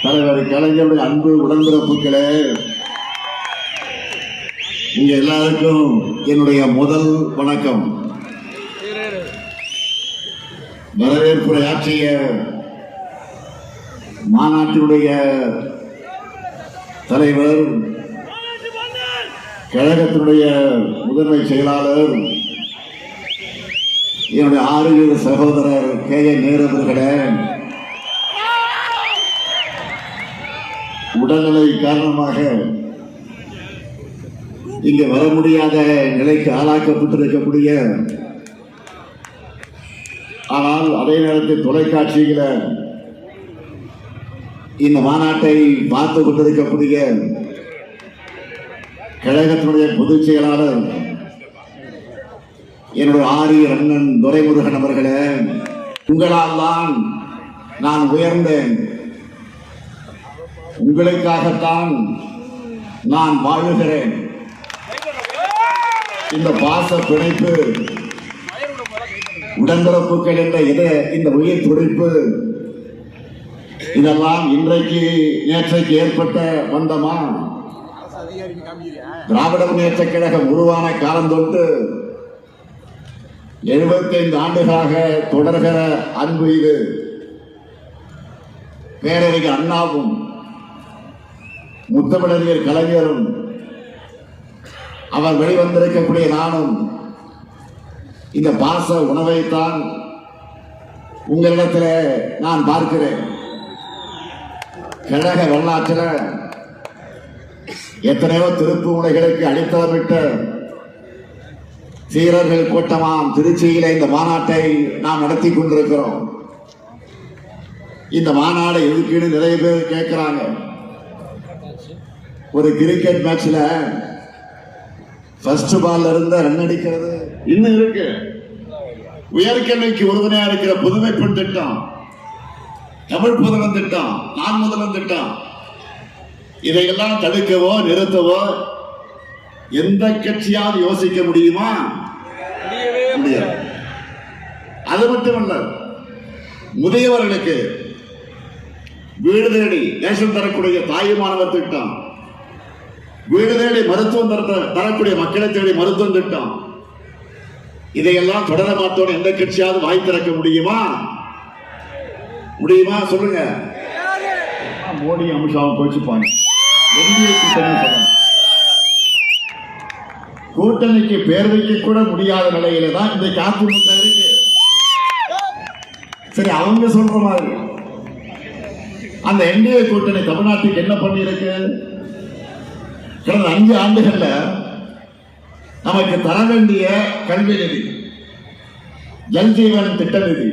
தலைவர் கலைஞருடைய அன்பு உடன்பிறப்புகளே, நீங்க எல்லாருக்கும் என்னுடைய முதல் வணக்கம். வரவேற்புரை ஆற்றிய மாநாட்டினுடைய தலைவர், கழகத்தினுடைய முதன்மை செயலாளர், என்னுடைய ஆறுயிர் சகோதரர் கே.ஏ. நேரு அவர்களே, உடல்நிலை காரணமாக இங்கே வர முடியாத நிலைக்கு ஆளாக்கப்பட்டிருக்கக்கூடிய, ஆனால் அதே நேரத்தில் தொலைக்காட்சியில இந்த மாநாட்டை பார்த்து கொண்டிருக்கக்கூடிய கழகத்தினுடைய பொதுச் செயலாளர் என்னுடைய ஆரியர் அண்ணன் துரைமுருகன் அவர்களே, உங்களால் தான் நான் உயர்ந்தேன். உங்களுக்காகத்தான் நான் வாழுகிறேன். இந்த பாச பிணைப்பு, உடன்பிறப்புகள் என்ற இந்த உயிர் துடிப்பு, இதெல்லாம் இன்றைக்கு நேற்றைக்கு ஏற்பட்ட வந்தமா? திராவிட முன்னேற்ற கழகம் உருவான காலம் தொட்டு 75 ஆண்டுகளாக தொடர்கிற அன்பு இது. பேரறிஞர் அண்ணாவும் முத்தமிழறிஞர் கலைஞரும், அவர் வெளிவந்திருக்கக்கூடிய நானும் இந்த பாச உணவைத்தான் உங்களிடத்தில் நான் பார்க்கிறேன். கழக வரலாற்றில் எத்தனையோ திருப்பு முனைகளுக்கு அடித்தளமிட்ட சீரர்கள் கூட்டமாம் திருச்சியில இந்த மாநாட்டை நாம் நடத்தி கொண்டிருக்கிறோம். இந்த மாநாடு எதுக்குன்னு நிறைய பேர் கேட்கிறாங்க. ஒரு கிரிக்கெட் மேட்ச்ல ஃபர்ஸ்ட் பால்ல இருந்த ரன் அடிக்கிறது இன்னும் இருக்கு. உயர்கல்விக்கு உறுதுணையா இருக்கிற புதுமை பெண் திட்டம், தமிழ் புதல்வன் திட்டம், நான் முதல்வன் திட்டம், இதையெல்லாம் தடுக்கவோ நிறுத்தவோ எந்த கட்சியாவது யோசிக்க முடியுமா? முடியாது. அது மட்டுமல்ல, முதியவர்களுக்கு வீடு தேடி ரேஷன் தரக்கூடிய தாயுமானவர் திட்டம், வீடு தேடி மருத்துவம் தரக்கூடிய மக்களை தேடி மருத்துவம் திட்டம், இதையெல்லாம் தொடர மாட்டோம் எந்த கட்சியாவது வாய் திறக்க முடியுமா? முடியுமா? சொல்லுங்க. மோடி அமித்ஷாவை போச்சுப்பாங்க. கூட்டணிக்கு பேர் வைக்க கூட முடியாத நிலையில தான் இந்த அதிமுக இருக்கு. சரி, அவங்க சொல்ற மாதிரி அந்த என்டிஏ கூட்டணி தமிழ்நாட்டுக்கு என்ன பண்ணி இருக்கு? கடந்த 5 ஆண்டுகள்ல நமக்கு தர வேண்டிய கல்வி நிதி, ஜல்ஜீவன் திட்ட நிதி,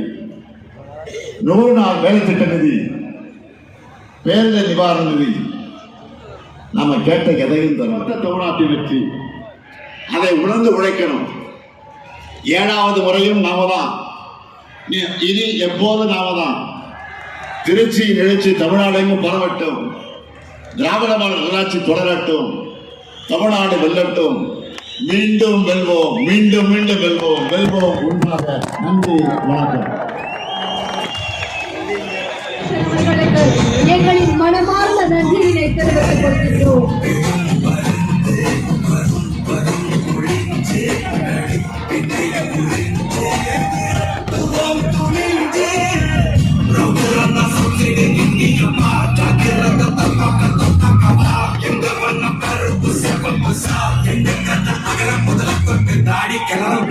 100 நாள் வேலை திட்ட நிதி, பேரிடர் நிவாரண நிதி, நம்ம கேட்ட எதையும் தர தமிழ்நாட்டின் வெற்றி. அதை உணர்ந்து உழைக்கணும். 7வது முறையும் நாம தான், இனி எப்போது நாம தான். திருச்சி நிகழ்ச்சி தமிழ்நாடு எங்கும் பரவட்டும், திராவிட மாடல் நல்லாட்சி தொடரட்டும், தமிழ்நாடு வெல்லட்டும். மீண்டும் வெல்வோம், மீண்டும் மீண்டும் வெல்வோம், வெல்வோம் உண்மையாக. நன்றி, வணக்கம். எங்களின் மனமார்ந்த நன்றியினை தெரிவித்துக் கொள்கின்றோம். தாடி கிளம்ப